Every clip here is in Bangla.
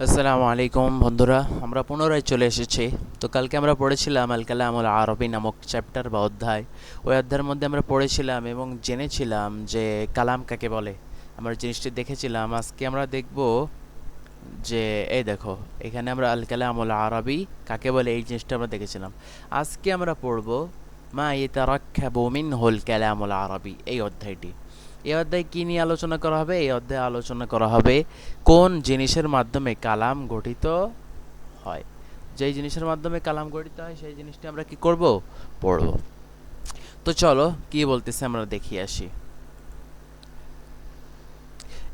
আসসালামু আলাইকুম বন্ধুরা, আমরা পুনরায় চলে এসেছি। তো কালকে আমরা পড়েছিলাম আল কালামুল আরবি নামক চ্যাপ্টার বা অধ্যায়। ওই অধ্যায়ের মধ্যে আমরা পড়েছিলাম এবং জেনেছিলাম যে কালাম কাকে বলে। আমরা জিনিসটি দেখেছিলাম। আজকে আমরা দেখব যে এই দেখো, এখানে আমরা আল কালামুল আরবি কাকে বলে এই জিনিসটা আমরা দেখেছিলাম। আজকে আমরা পড়ব মা ইয়াতারাক্কাবু মিনহুল কালামুল আরবি, এই অধ্যায়টি। এই অধ্যায়ে কী নিয়ে আলোচনা করা হবে? এই অধ্যায়ে আলোচনা করা হবে কোন জিনিসের মাধ্যমে কালাম গঠিত হয়। যেই জিনিসের মাধ্যমে কালাম গঠিত হয় সেই জিনিসটি আমরা কি করব? পড়ব। তো চলো কি বলতেছে আমরা দেখি আসি।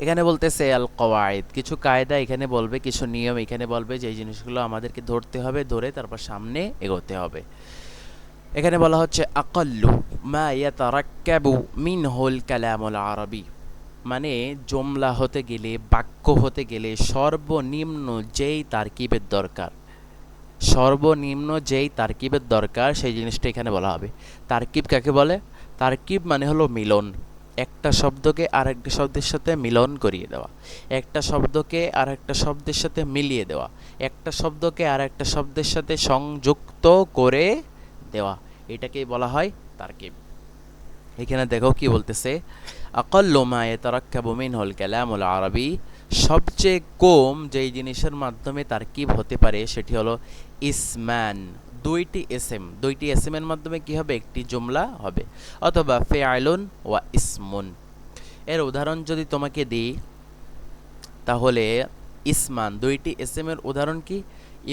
এখানে বলতেছে আল কওয়াইদ, কিছু কায়দা এখানে বলবে, কিছু নিয়ম এখানে বলবে, যে জিনিসগুলো আমাদেরকে ধরতে হবে, ধরে তারপর সামনে এগোতে হবে। এখানে বলা হচ্ছে আকাল্লু মা ইয়াতারাক্কাবু মিনহুল কালামুল আরবি, মানে জমলা হতে গেলে, বাক্য হতে গেলে সর্বনিম্ন যেই তারকিবের দরকার, সর্বনিম্ন যেই তারকিবের দরকার সেই জিনিসটা এখানে বলা হবে। তারকিব কাকে বলে? তারকিব মানে হলো মিলন, একটা শব্দকে আর একটা শব্দের সাথে মিলন করিয়ে দেওয়া, একটা শব্দকে আর একটা শব্দের সাথে মিলিয়ে দেওয়া, একটা শব্দকে আর একটা শব্দের সাথে সংযুক্ত করে দেওয়া, এটাকেই বলা হয় তারকিব। এখানে দেখো কি বলতেছে, আকাল্লু মা ইয়াতারাক্কাবু মিনহুল কালামুল আরবি, সবচেয়ে কম যেই জিনিসের মাধ্যমে তারকিব হতে পারে সেটি হলো ইসমান, দুইটি এসএম, দুইটি এসএম এর মাধ্যমে কি হবে? একটি জুমলা হবে, অথবা ফিআলুন ওয়া ইসমুন। এর উদাহরণ যদি তোমাকে দিই তাহলে ইসমান, দুইটি এসএম এর উদাহরণ কি?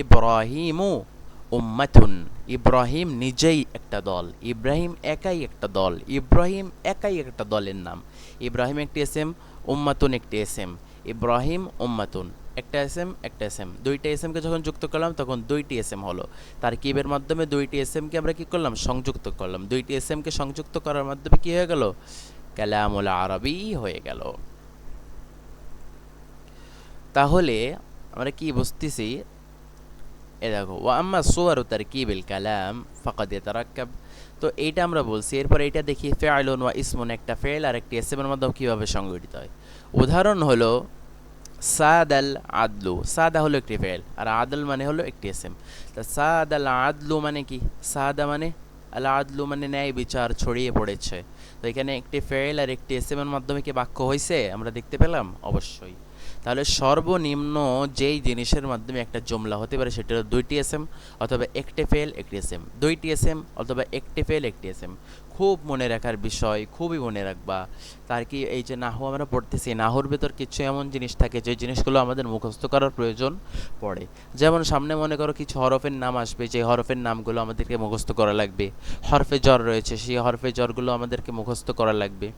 ইব্রাহিমু উম্মাতুন, ইব্রাহিম নিজেই একটা দল, ইব্রাহিম একাই একটা দল, ইব্রাহিম একাই একটা দলের নাম। ইব্রাহিম একটি এসএম, উম্মাতুন একটি এসএম। ইব্রাহিম উম্মাতুন, একটা এসএম একটা এসএম, দুইটা এসএমকে যখন যুক্ত করলাম তখন দুইটি এসএম হলো। তার কিবের মাধ্যমে দুইটি এসএমকে আমরা কি করলাম? সংযুক্ত করলাম। দুইটি এসএমকে সংযুক্ত করার মাধ্যমে কি হয়ে গেল? কালামুল আরবি হয়ে গেল। তাহলে আমরা কি বুঝতেছি? এ দেখো, ওয়া আম্মা সুওয়ারু তারকিবিল কালাম ফাকাদ ইয়াতারাক্কাব, তো এইটা আমরা বলছি। এরপর এইটা দেখি ফিআলুন ওয়া ইসমুন, একটা ফেল আর একটি ইসমের মাধ্যমে কীভাবে সংগঠিত হয়। উদাহরণ হলো সাদাল আদলু, সাদা হলো একটি ফেল আর আদল মানে হলো একটি ইসম। তা সাদাল আদলু মানে কি? সাদা মানে, আল আদলু মানে ন্যায় বিচার ছড়িয়ে পড়েছে। তো এখানে একটি ফেল আর একটি ইসমের মাধ্যমে কি বাক্য হয়েছে আমরা দেখতে পেলাম? অবশ্যই। তাহলে সর্বনিম্ন যেই জিনিসের মাধ্যমে একটা জুমলা হতে পারে সেটা হলো দুইটি এসএম অথবা একটি ফেল একটি এসএম, দুইটি এসএম অথবা একটি ফেল একটি এসএম। খুব মনে রাখার বিষয়, খুবই মনে রাখবা। তার কি, এই যে নাহু আমরা পড়তেছি, নাহুর ভেতর কিছু এমন জিনিস থাকে যে জিনিসগুলো আমাদের মুখস্থ করার প্রয়োজন পড়ে। যেমন সামনে মনে করো কিছু হরফের নাম আসবে, যে হরফের নামগুলো আমাদেরকে মুখস্থ করা লাগবে। হরফে জ্বর রয়েছে, সেই হরফে জ্বরগুলো আমাদেরকে মুখস্থ করা লাগবে।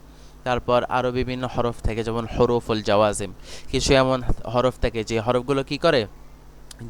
তারপর আরও বিভিন্ন হরফ থাকে, যেমন হরফুল জাওয়াজিম, কিছু এমন হরফ থাকে যে হরফগুলো কি করে?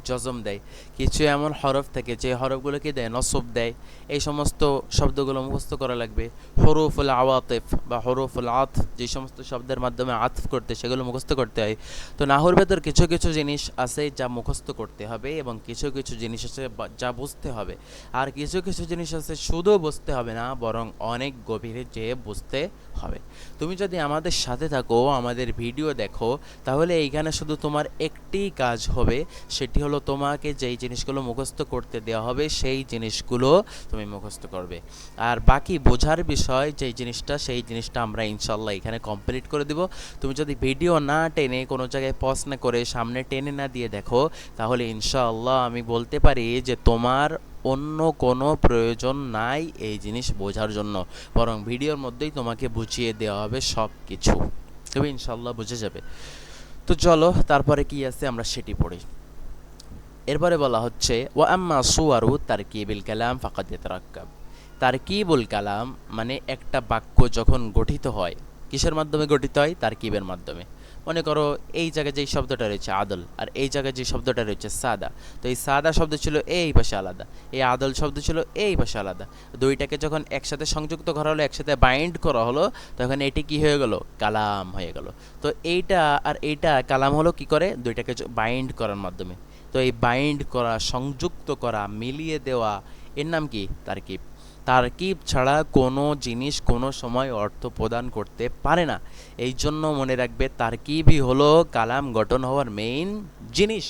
জজম দেয়। কিছু এমন হরফ থাকে যে হরফগুলো কি দেয়? নসব দেয়। এই সমস্ত শব্দগুলো মুখস্থ করা লাগবে। হরফুল আওয়াতিফ বা হরফুল আতফ, যে সমস্ত শব্দের মাধ্যমে আতফ করতে, সেগুলো মুখস্থ করতে হয়। তো নাহুর ভেতর কিছু কিছু জিনিস আছে যা মুখস্থ করতে হবে এবং কিছু কিছু জিনিস আছে যা বুঝতে হবে। আর কিছু কিছু জিনিস আছে শুধু বুঝতে হবে না, বরং অনেক গভীরে যেয়ে বুঝতে হবে। তুমি যদি আমাদের সাথে থাকো, আমাদের ভিডিও দেখো, তাহলে এইখানে শুধু তোমার একটি কাজ হবে, সেটি হলো তোমাকে যেই জিনিসগুলো মুখস্থ করতে দেওয়া হবে সেই জিনিসগুলো তুমি মুখস্থ করবে। আর বাকি বোঝার বিষয় যেই জিনিসটা, সেই জিনিসটা আমরা ইনশাল্লাহ এখানে কমপ্লিট করে দিব। তুমি যদি ভিডিও না টেনে, কোনো জায়গায় পজ না করে, সামনে টেনে না দিয়ে দেখো, তাহলে ইনশাআল্লাহ আমি বলতে পারি যে তোমার অন্য কোনো প্রয়োজন নাই এই জিনিস বোঝার জন্য, বরং ভিডিওর মধ্যেই তোমাকে বুঝিয়ে দেওয়া হবে সব কিছু, তুমি ইনশাল্লাহ বুঝে যাবে। তো চলো তারপরে কি আছে আমরা সেটি পড়ি। এরপরে বলা হচ্ছে ওয়া আম্মা সুয়ারু তারকিবিল কালাম ফাকাদ ইয়াতারাক্কাব, তারকিবুল কালাম মানে একটা বাক্য যখন গঠিত হয়, কিসের মাধ্যমে গঠিত হয়? তারকিবের মাধ্যমে। মনে করো এই জায়গায় যেই শব্দটা রয়েছে আদল, আর এই জায়গায় যে শব্দটা রয়েছে সাদা, তো এই সাদা শব্দ ছিল এই পাশে আলাদা, এই আদল শব্দ ছিল এই পাশে আলাদা। দুইটাকে যখন একসাথে সংযুক্ত করা হলো, একসাথে বাইন্ড করা হলো, তখন এটি কি হয়ে গেল? কালাম হয়ে গেল। তো এইটা আর এইটা কালাম হলো কি করে? দুইটাকে বাইন্ড করার মাধ্যমে। তো এই বাইন্ড করা, সংযুক্ত করা, মিলিয়ে দেওয়া, এর নাম কি? তারকিব। তারকিব ছাড়া কোনো জিনিস কোনো সময় অর্থ প্রদান করতে পারে না। এই জন্য মনে রাখবে তারকিবই হলো কালাম গঠন হওয়ার মেইন জিনিস।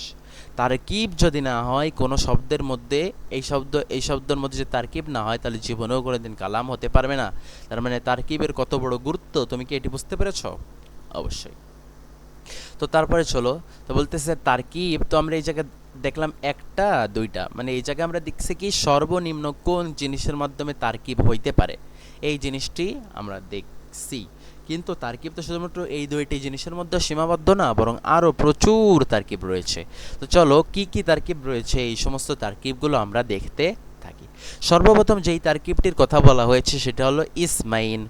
তারকিব যদি না হয় কোনো শব্দের মধ্যে, এই শব্দের মধ্যে যদি তারকিব না হয় তাহলে জীবনেও কোনোদিন কালাম হতে পারবে না। তার মানে তারকিবের কত বড় গুরুত্ব তুমি কি এটি বুঝতে পেরেছ? অবশ্যই। তো তারপরে চলো, তো বলতেছে তারকিব, তো আমরা এই জায়গায় দেখলাম একটা দুইটা, মানে এই জায়গায় আমরা দেখছি কি সর্বনিম্ন কোন জিনিসের মাধ্যমে তারকিব হইতে পারে এই জিনিসটি আমরা দেখছি। কিন্তু তারকিব তো শুধুমাত্র এই দুইটি জিনিসের মধ্যে সীমাবদ্ধ না, বরং আরও প্রচুর তারকিব রয়েছে। তো চলো কি কি তারকিব রয়েছে এই সমস্ত তারকিবগুলো আমরা দেখতে থাকি। সর্বপ্রথম যেই তারকিবটির কথা বলা হয়েছে সেটা হলো ইসমাইন।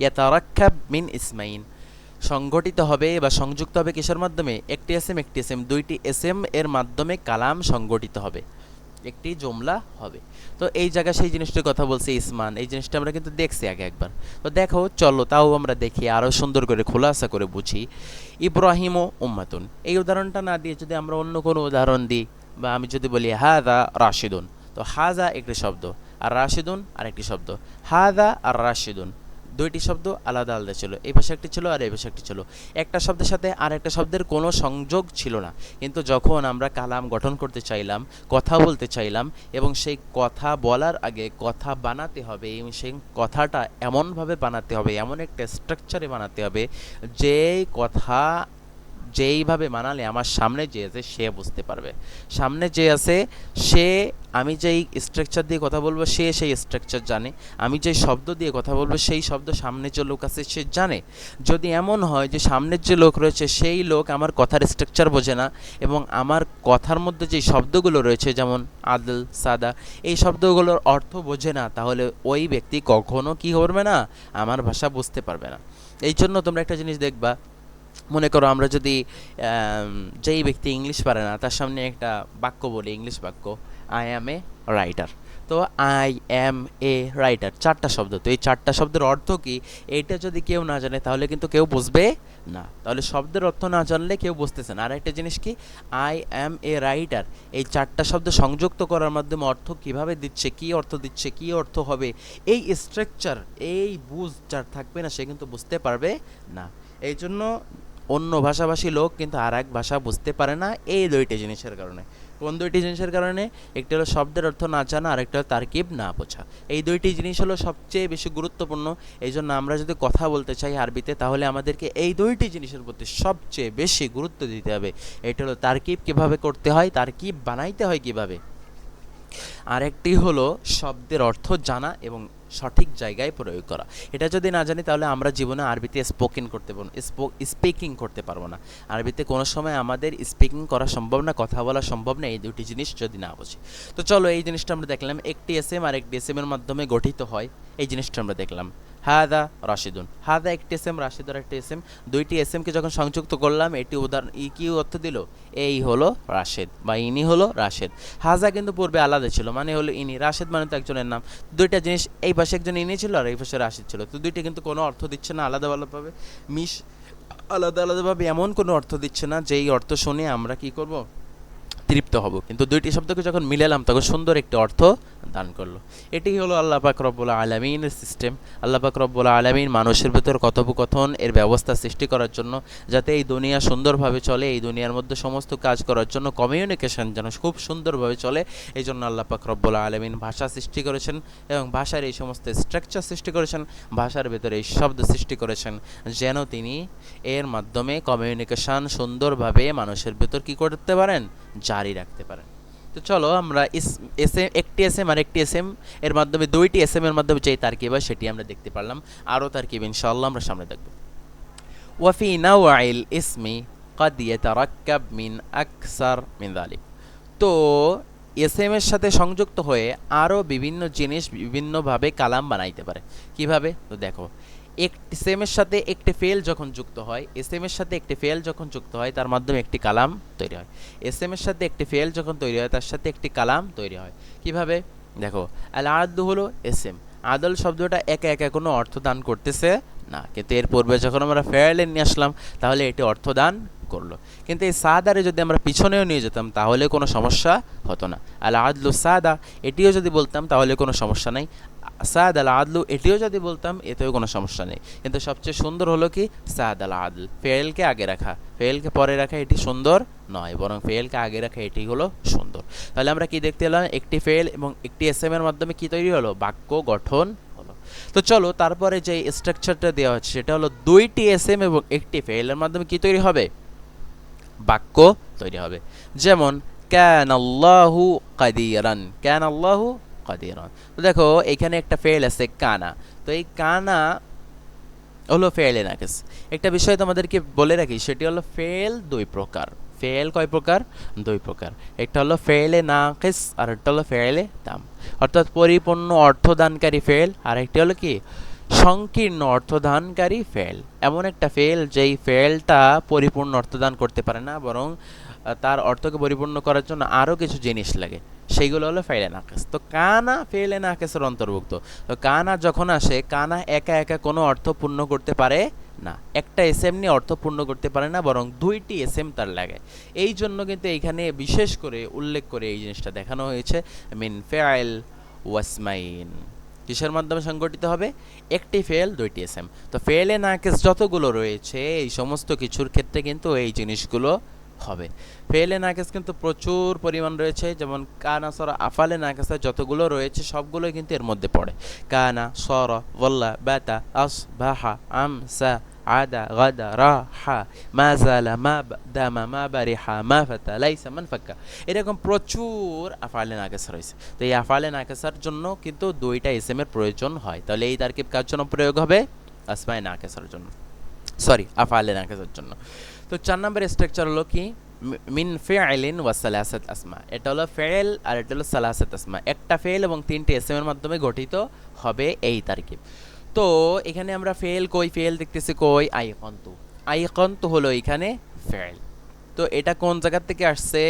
ইয়াতারাক্কাব মিন ইসমাইন, সংগঠিত হবে বা সংযুক্ত হবে কিসের মাধ্যমে? একটি এসএম একটি এসএম, দুইটি এসএম এর মাধ্যমে কালাম সংগঠিত হবে, একটি জুমলা হবে। তো এই জায়গায় সেই জিনিসটার কথা বলছে ইসমান, এই জিনিসটা আমরা কিন্তু দেখছি আগে একবার। তো দেখো চলো তাও আমরা দেখি, আরও সুন্দর করে খোলাসা করে বুঝি। ইব্রাহিম ও উম্মাতুন, এই উদাহরণটা না দিয়ে যদি আমরা অন্য কোনো উদাহরণ দিই, বা আমি যদি বলি হাদা রাশিদুন, তো হাজা একটি শব্দ আর রাশিদুন আর একটি শব্দ। হাদা আর রাশিদুন দুইটি শব্দ আলাদা আলাদা ছিল, এই পাশে একটি ছিল আর এই পাশে একটি ছিল। একটা শব্দের সাথে আর একটা শব্দের কোনো সংযোগ ছিল না। কিন্তু যখন আমরা কালাম গঠন করতে চাইলাম, কথা বলতে চাইলাম, এবং সেই কথা বলার আগে কথা বানাতে হবে, এবং সেই কথাটা এমনভাবে বানাতে হবে, এমন একটা স্ট্রাকচারে বানাতে হবে যেই কথা যেইভাবে বানালে আমার সামনে যে আছে সে বুঝতে পারবে, সামনে যে আছে সে, আমি যেই স্ট্রাকচার দিয়ে কথা বলবো সে সেই স্ট্রাকচার জানে, আমি যেই শব্দ দিয়ে কথা বলবো সেই শব্দ সামনে যে লোক আছে সে জানে। যদি এমন হয় যে সামনের যে লোক রয়েছে সেই লোক আমার কথার স্ট্রাকচার বোঝে না, এবং আমার কথার মধ্যে যেই শব্দগুলো রয়েছে যেমন আদল সাদা, এই শব্দগুলোর অর্থ বোঝে না, তাহলে ওই ব্যক্তি কখনো কি করবে না, আমার ভাষা বুঝতে পারবে না। এই জন্য তোমরা একটা জিনিস দেখবা, মনে করো আমরা যদি যেই ব্যক্তি ইংলিশ পারে না তার সামনে একটা বাক্য বলি, ইংলিশ বাক্য, আই অ্যাম এ রাইটার। তো আই অ্যাম এ রাইটার চারটা শব্দ, তো এই চারটা শব্দের অর্থ কি এইটা যদি কেউ না জানে তাহলে কিন্তু কেউ বুঝবে না, তাহলে শব্দের অর্থ না জানলে কেউ বুঝতেছে না। আর একটা জিনিস কি, আই অ্যাম এ রাইটার, এই চারটা শব্দ সংযুক্ত করার মাধ্যমে অর্থ কিভাবে দিচ্ছে, কি অর্থ দিচ্ছে, কি অর্থ হবে, এই স্ট্রাকচার, এই বুঝ যার থাকবে না সে কিন্তু বুঝতে পারবে না। এই জন্য অন্য ভাষাভাষী লোক কিন্তু আর এক ভাষা বুঝতে পারে না এই দুইটি জিনিসের কারণে। কোন দুইটি জিনিসের কারণে? একটি হলো শব্দের অর্থ না জানা, আর একটা হলো তারকিব না বোঝা। এই দুইটি জিনিস হলো সবচেয়ে বেশি গুরুত্বপূর্ণ। এই জন্য আমরা যদি কথা বলতে চাই আরবিতে তাহলে আমাদেরকে এই দুইটি জিনিসের প্রতি সবচেয়ে বেশি গুরুত্ব দিতে হবে। এটা হলো তারকিব কীভাবে করতে হয়, তারকিব বানাইতে হয় কীভাবে, আরেকটি হলো শব্দের অর্থ জানা এবং সঠিক জায়গায় প্রয়োগ করা। এটা যদি না জানি তাহলে আমরা জীবনে আরবিতে স্পিকিং করতে পারবো না। আরবিতে কোনো সময় আমাদের স্পিকিং করা সম্ভব না, কথা বলা সম্ভব না, এই দুটি জিনিস যদি না বুঝি। তো চলো এই জিনিসটা আমরা দেখলাম, একটি এসএম আর একটি এসএম এর মাধ্যমে গঠিত হয়, এই জিনিসটা আমরা দেখলাম। হাদা রাশিদুন, হাদা একটি এসএম, রাশিদুর একটি এসএম, দুইটি এসএমকে যখন সংযুক্ত করলাম এটি উদাহরণ কি অর্থ দিল, এই হলো রাশেদ বা ইনি হলো রাশেদ। হাজা কিন্তু পূর্বে আলাদা ছিল, মানে হলো ইনি, রাশেদ মানে তো একজনের নাম। দুইটা জিনিস, এই পাশে একজন ইনি ছিল আর এই পাশে রাশেদ ছিল, তো দুইটা কিন্তু কোনো অর্থ দিচ্ছে না, আলাদা আলাদাভাবে আলাদা আলাদাভাবে এমন কোনো অর্থ দিচ্ছে না যেই অর্থ শুনে আমরা কি করব, তৃপ্ত হব। কিন্তু দুইটি শব্দকে যখন মিলালাম তখন সুন্দর একটি অর্থ দান করলো। এটি হলো আল্লাহ পাক রব্বুল আলামিনের সিস্টেম। আল্লাহ পাক রব্বুল আলামিন মানুষের ভেতর কথোপকথন এর ব্যবস্থা সৃষ্টি করার জন্য, যাতে এই দুনিয়া সুন্দরভাবে চলে, এই দুনিয়ার মধ্যে সমস্ত কাজ করার জন্য কমিউনিকেশন যেন খুব সুন্দরভাবে চলে, এই জন্য আল্লাহ পাক রব্বুল আলামিন ভাষা সৃষ্টি করেছেন, এবং ভাষার এই সমস্ত স্ট্রাকচার সৃষ্টি করেছেন, ভাষার ভেতরে এই শব্দ সৃষ্টি করেছেন, যেন তিনি এর মাধ্যমে কমিউনিকেশন সুন্দরভাবে মানুষের ভেতর কী করতে পারেন, জারি রাখতে পারেন। তো চলো আমরা একটি এসএম আর একটি এসএম এর মাধ্যমে, দুইটি এসএম এর মাধ্যমে যেই তারকিব হয় সেটি আমরা দেখতে পারলাম। আরও তারকিব ইনশাআল্লাহ আমরা সামনে দেখব। ওয়াফি নাওয়াইল ইসমি قد يتركب من أكثر من ذلك, তো এসএম এর সাথে সংযুক্ত হয়ে আরও বিভিন্ন জিনিস বিভিন্নভাবে কালাম বানাইতে পারে। কিভাবে? তো দেখো, একটি এসএমের সাথে একটি ফেল যখন যুক্ত হয়, এসএমের সাথে একটি ফেল যখন যুক্ত হয় তার মাধ্যমে একটি কালাম তৈরি হয়। এসএমের সাথে একটি ফেল যখন তৈরি হয় তার সাথে একটি কালাম তৈরি হয়। কিভাবে? দেখো, আল আদু হলো এসএম, আদল শব্দটা একা একা কোনো অর্থ দান করতেছে না, কিন্তু এর পূর্বে যখন আমরা ফেয়ারলেন নিয়ে আসলাম তাহলে এটি অর্থ দান করলো। কিন্তু এই সাদারে যদি আমরা পিছনেও নিয়ে যেতাম তাহলে কোনো সমস্যা হতো না। আল আদলু সাদা এটিও যদি বলতাম তাহলে কোনো সমস্যা নাই। সাদ আল আদলু এটিও যদি বলতাম এতেও কোনো সমস্যা নেই, কিন্তু সবচেয়ে সুন্দর হলো কি সাদ আল আদল, ফেলকে আগে রাখা, ফেলকে পরে রাখা এটি সুন্দর নয়, বরং ফেলকে আগে রাখা এটি হলো সুন্দর। তাহলে আমরা কি দেখতে এলাম, একটি ফেল এবং একটি এস এম এর মাধ্যমে কি তৈরি হলো, বাক্য গঠন হলো। তো চলো তারপরে যে স্ট্রাকচারটা দেওয়া হচ্ছে সেটা হলো দুইটি এস এম এবং একটি ফেলের মাধ্যমে কি তৈরি হবে, বাক্য তৈরি হবে। যেমন ক্যান আল্লাহু কাদিরান, ক্যান আল্লাহু কাদিরান। তো দেখো এখানে একটা ফেল আছে কানা, তো এই কানা হলো ফেল নাকিস। একটা বিষয় তোমাদেরকে বলে রাখি, সেটি হলো ফেল দুই প্রকার। ফেল কয় প্রকার, দুই প্রকার। একটা হলো ফেলে নাকিস আর একটা হলো ফেলে তাম, অর্থাৎ পরিপূর্ণ অর্থদানকারী ফেল, আর একটি হলো কি সংকীর্ণ অর্থদানকারী ফেল। এমন একটা ফেল যেই ফেলটা পরিপূর্ণ অর্থদান করতে পারে না, বরং তার অর্থকে পরিপূর্ণ করার জন্য আরও কিছু জিনিস লাগে, সেইগুলো হলো ফেলে নাকেস। তো কানা ফেলে নাকেসের অন্তর্ভুক্ত। তো কানা যখন আসে, কানা একা একা কোনো অর্থ পূর্ণ করতে পারে না, একটা এস এম নিয়ে অর্থ পূর্ণ করতে পারে না, বরং দুইটি এস এম তার লাগে। এই জন্য কিন্তু এইখানে বিশেষ করে উল্লেখ করে এই জিনিসটা দেখানো হয়েছে, মিন ফেআইল ওয়াসমাইন, কিসের মাধ্যমে সংগঠিত হবে, একটি ফেল দুইটি এস এম। তো ফেলে নাকেস যতগুলো রয়েছে এই সমস্ত কিছুর ক্ষেত্রে কিন্তু এই জিনিসগুলো হবে। ফেলে নাকেস কিন্তু প্রচুর পরিমাণ রয়েছে, যেমন কানা সরা আফালে নাকেসা যতগুলো রয়েছে সবগুলোই কিন্তু এর মধ্যে পড়ে। কানা সরা ওয়াল্লা বাতা আস বাহা আম সা আদা গাদা রাহা মা জালা মা দামা মা বারিহা মা ফাতা লাইসা মান ফাক্কা, এরকম প্রচুর আফালে নাকেস রয়েছে। তো এই আফালে নাকেসার জন্য কিন্তু দুইটা এসএম এর প্রয়োজন হয়। তাহলে এই তারকিব কার জন্য প্রয়োগ হবে, আসমায়ে নাকেসার জন্য, সরি আফালে নাকেসার জন্য। তো 4 নম্বরের স্ট্রাকচার হলো কি মিন ফিআইলিন ওয়া সালাসাত আসমা, এটা হলো ফেল আর এটা হলো সালাসাত আসমা, একটা ফেল এবং তিনটি এসএম এর মাধ্যমে গঠিত হবে এই তারকিব। তো এখানে আমরা ফেল কই, ফেল দেখতেছি কই, আইকন্তু, আইকন্তু হলো এখানে ফেল। তো এটা কোন জায়গা থেকে আসছে,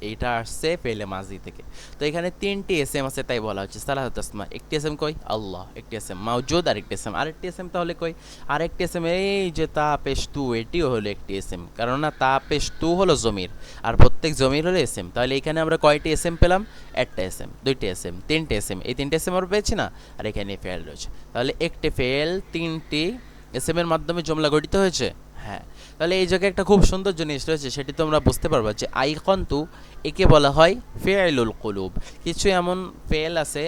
এইটা আসছে ফেলে মাজি থেকে। তো এখানে তিনটি এসএম আছে তাই বলা হচ্ছে সালাসাত আসমা। একটি এসএম কই, আল্লাহ, একটি এসএম মাওজুদ, আরেকটি এসএম, আরেকটি এসএম তাহলে কই, আরেকটি এসএম এই যে তা পেশ তু, এটিও হলো একটি এসএম, কারণ না তা পেশ তু হলো জমির আর প্রত্যেক জমির হলো এসএম। তাহলে এখানে আমরা কয়টি এসএম পেলাম, একটা এসএম, দুইটি এসএম, তিনটে এসএম, এই তিনটে এসএম আমরা পেয়েছি না, আর এখানে ফেল রয়েছে। তাহলে একটি ফেল তিনটি এসএম এর মাধ্যমে জমলা গঠিত হয়েছে। হ্যাঁ, তাহলে এই জায়গায় একটা খুব সুন্দর জিনিস রয়েছে, সেটি তোমরা বুঝতে পারবা যে আইকন্তু একে বলা হয় ফেআইলুল কুলুব। কিছু এমন ফেল আছে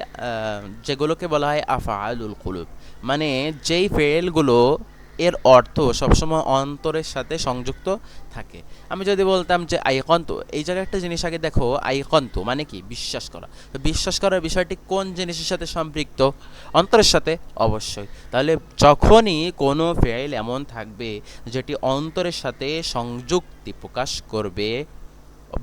যেগুলোকে বলা হয় আফআলুল কুলুব, মানে যেই ফেলগুলো এর অর্থ সবসময় অন্তরের সাথে সংযুক্ত থাকে। আমি যদি বলতাম যে আইকন্তু, এই জায়গায় একটা জিনিস আগে দেখো, আইকন্তু মানে কি, বিশ্বাস করা। তো বিশ্বাস করার বিষয়টি কোন জিনিসের সাথে সম্পৃক্ত, অন্তরের সাথে, অবশ্যই। তাহলে যখনই কোনো ফেল এমন থাকবে যেটি অন্তরের সাথে সংযুক্তি প্রকাশ করবে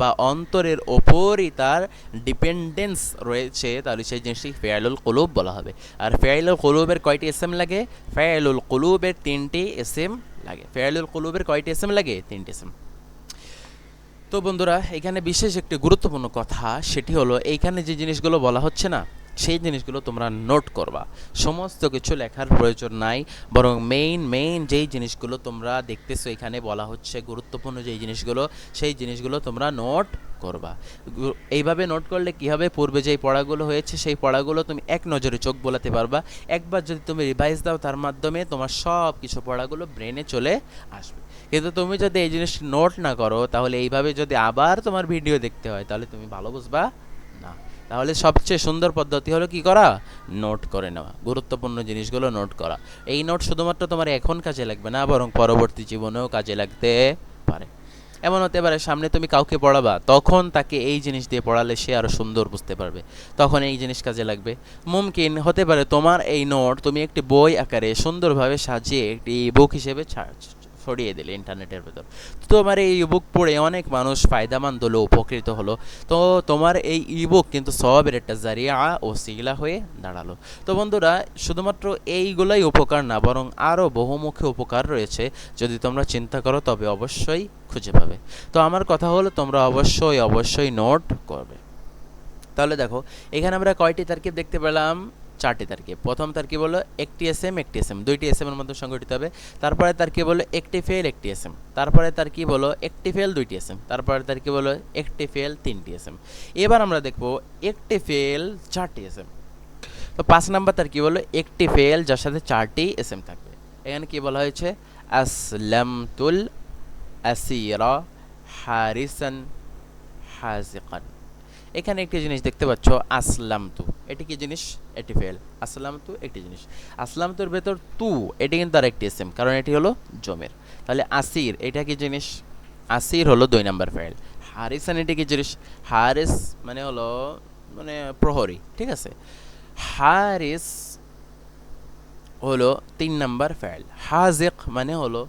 বা অন্তরের ওপরই তার ডিপেন্ডেন্স রয়েছে, তাহলে সেই জিনিসটি ফেআলুল কুলুব বলা হবে। আর ফেআলুল কুলুবের কয়টি এসএম লাগে, ফেআলুল কুলুবের তিনটি এসএম লাগে। ফেআলুল কুলুবের কয়টি এসএম লাগে, তিনটি এসএম। তো বন্ধুরা এখানে বিশেষ একটি গুরুত্বপূর্ণ কথা, সেটি হলো এইখানে যে জিনিসগুলো বলা হচ্ছে না, সেই জিনিসগুলো তোমরা নোট করবা। সমস্ত কিছু লেখার প্রয়োজন নাই, বরং মেইন যেই জিনিসগুলো তোমরা দেখতেছো এখানে বলা হচ্ছে, গুরুত্বপূর্ণ যেই জিনিসগুলো, সেই জিনিসগুলো তোমরা নোট করবা। এইভাবে নোট করলে কি হবে, পূর্বে যেই পড়াগুলো হয়েছে সেই পড়াগুলো তুমি এক নজরে চোখ বোলাতে পারবা। একবার যদি তুমি রিভাইজ দাও, তার মাধ্যমে তোমার সব কিছু পড়াগুলো ব্রেনে চলে আসবে। কিন্তু তুমি যদি এই জিনিস নোট না করো, তাহলে এইভাবে যদি আবার তোমার ভিডিও দেখতে হয়, তাহলে তুমি ভালো বুঝবা না। তাহলে সবচেয়ে সুন্দর পদ্ধতি হলো কি করা, নোট করে নেওয়া, গুরুত্বপূর্ণ জিনিসগুলো নোট করা। এই নোট শুধুমাত্র তোমার এখন কাজে লাগবে না, বরং পরবর্তী জীবনেও কাজে লাগতে পারে। এমন হতে পারে সামনে তুমি কাউকে পড়াবা, তখন তাকে এই জিনিস দিয়ে পড়ালে সে আরও সুন্দর বুঝতে পারবে, তখন এই জিনিস কাজে লাগবে। মুমকিন হতে পারে তোমার এই নোট তুমি একটি বই আকারে সুন্দরভাবে সাজিয়ে একটি বুক হিসেবে ছড়িয়ে দিলে ইন্টারনেটের ভেতর। তো তোমার এই ইবুক পড়ে অনেক মানুষ ফায়দামন্দ হলো, উপকৃত হলো। তো তোমার এই ইবুক কিন্তু সবের একটা জারিয়া ও সিগলা হয়ে দাঁড়ালো। তো বন্ধুরা শুধুমাত্র এইগুলাই উপকার না, বরং আরও বহুমুখী উপকার রয়েছে। যদি তোমরা চিন্তা করো তবে অবশ্যই খুঁজে পাবে। তো আমার কথা হলো তোমরা অবশ্যই নোট করবে। তাহলে দেখো এখানে আমরা কয়টি তারকিব দেখতে পেলাম, 4টি তারকিব। প্রথম তারকিব হলো একটি এসএম একটি এসএম, দুইটি এসএম এর মধ্যে সংগঠিত হবে। তারপরে তারকিব হলো একটি ফেল একটি এসএম। তারপরে তারকিব হলো একটি ফেল দুইটি এসএম। তারপরে তারকিব হলো একটি ফেল তিনটি এসএম। এবার আমরা দেখব একটি ফেল 4টি এসএম। তো 5 নাম্বার তার কি বললো, একটি ফেল যার সাথে 4টি এসএম থাকবে। এখানে কি বলা হয়েছে, আসলামতুল আসিরা হারিসান হাজিকান। এখানে একটি জিনিস দেখতে পাচ্ছ, আসলামতু, এটি কি জিনিস, এটি ফেল। আসলামতু একটি জিনিস, আসলামতুর ভেতর তু, এটি কিন্তু আর একটি এসএম, কারণ এটি হলো জমের। তাহলে আসির এটা কি জিনিস, আসির হলো 2 নাম্বার ফেল। হারিসান এটি কি জিনিস, হারিস মানে হলো মানে প্রহরী, ঠিক আছে। হারিস হলো 3 নাম্বার ফেল। হাজিক মানে হলো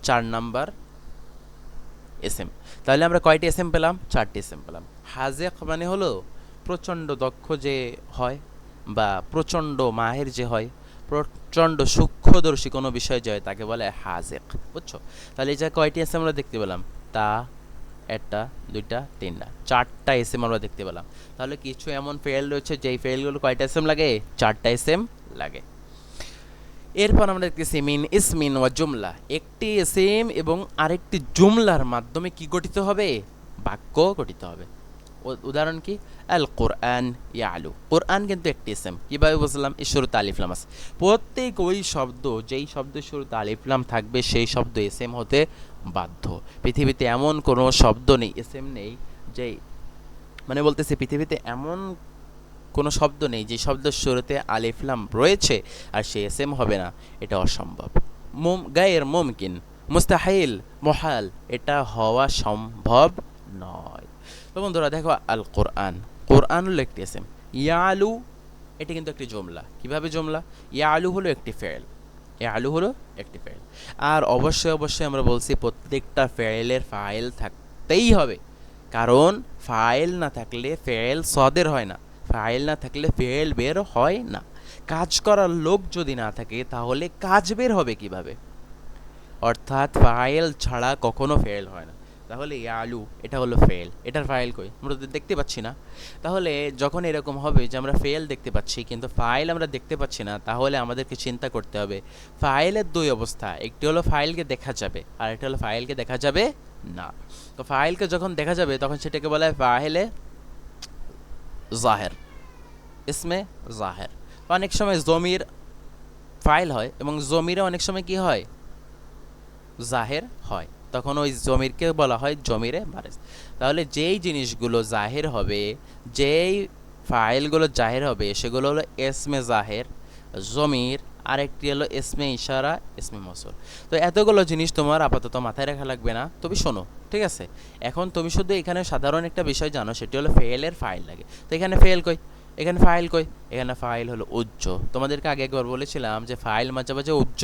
4 নাম্বার এসএম। তাহলে আমরা কয়টি এসএম পেলাম, 4টি এসএম পেলাম। হাজেক মানে হলো প্রচণ্ড দক্ষ যে হয়, বা প্রচণ্ড মাহের যে হয়, প্রচণ্ড সূক্ষ্মদর্শী কোনো বিষয় যে হয়, তাকে বলে হাজেক, বুঝছো। তাহলে এই যে কয়টি এসএম আমরা দেখতে পেলাম, তা একটা, দুইটা, তিনটা, 4টা এসএম আমরা দেখতে পেলাম। তাহলে কিছু এমন ফেল রয়েছে যেই ফেলগুলো কয়টা এসএম লাগে, 4টা এসএম লাগে। এরপর আমরা দেখতেছি মিন ইসমিন ওয়া জুমলা, একটি ইসিম এবং আরেকটি জুমলার মাধ্যমে কি গঠিত হবে, বাক্য গঠিত হবে। উদাহরণ কি, আল কোরআন ইয়ালু, কোরআন কিন্তু একটি ইসিম, কিভাবে বুঝলাম, এই শুরুতে আলিফ লাম আছে। প্রত্যেক ওই শব্দ, যেই শব্দের শুরুতে আলিফ লাম থাকবে সেই শব্দ ইসিম হতে বাধ্য। পৃথিবীতে এমন কোনো শব্দ নেই, ইসিম নেই, যেই মানে বলতেছে পৃথিবীতে এমন কোনো শব্দ নেই যে শব্দের শুরুতে আলিফ লাম রয়েছে আর সে এসএম হবে না, এটা অসম্ভব। গায়ের মুমকিন, মুস্তাহিল, মুহাল, এটা হওয়া সম্ভব নয়। তো বন্ধুরা দেখো, আল কোরআন, কোরআন হলো একটি এসএম। ইয়ালু এটি কিন্তু একটি জুমলা, কিভাবে জুমলা, ইয়ালু হলো একটি ফেল, ইয়ালু হলো একটি ফেল। আর অবশ্যই অবশ্যই আমরা বলছি প্রত্যেকটা ফেলের ফাইল থাকতেই হবে, কারণ ফাইল না থাকলে ফেল সদের হয় না, ফাইল না থাকলে ফেল বের হয় না। কাজ করার লোক যদি না থাকে তাহলে কাজ বের হবে কিভাবে, অর্থাৎ ফাইল ছাড়া কখনো ফেল হয় না। তাহলে ইয়ালু এটা হলো ফেল, এটার ফাইল কই, আমরা তো দেখতে পাচ্ছি না। তাহলে যখন এরকম হবে যে আমরা ফেল দেখতে পাচ্ছি কিন্তু ফাইল আমরা দেখতে পাচ্ছি না, তাহলে আমাদেরকে চিন্তা করতে হবে ফাইলের 2 অবস্থা, একটি হলো ফাইলকে দেখা যাবে আর একটা হলো ফাইলকে দেখা যাবে না। তো ফাইলকে যখন দেখা যাবে তখন সেটাকে বলা হয় ফাইলে জাহের, ইসমে জাহের। অনেক সময় জমির ফাইল হয় এবং জমিরে অনেক সময় কি হয়, জাহের হয়, তখন ওই জমিরকে বলা হয় জমিরে বারেজ। তাহলে যেই জিনিসগুলো জাহের হবে, যেই ফাইলগুলো জাহের হবে সেগুলো হলো এসমে জাহের, জমির, আরেকটি হলো এসমে ইশারা, এসমে মসুল। তো এতগুলো জিনিস তোমার আপাতত মাথায় রাখা লাগবে না, তুমি শোনো, ঠিক আছে। এখন তুমি শুধু এখানে সাধারণ একটা বিষয় জানো, সেটি হলো ফেলের ফাইল লাগে। তো এখানে ফেল কই, এখানে ফাইল কই, এখানে ফাইল হলো উজ্জ। তোমাদেরকে আগে একবার বলেছিলাম যে ফাইল মাঝে মাঝে উজ্জ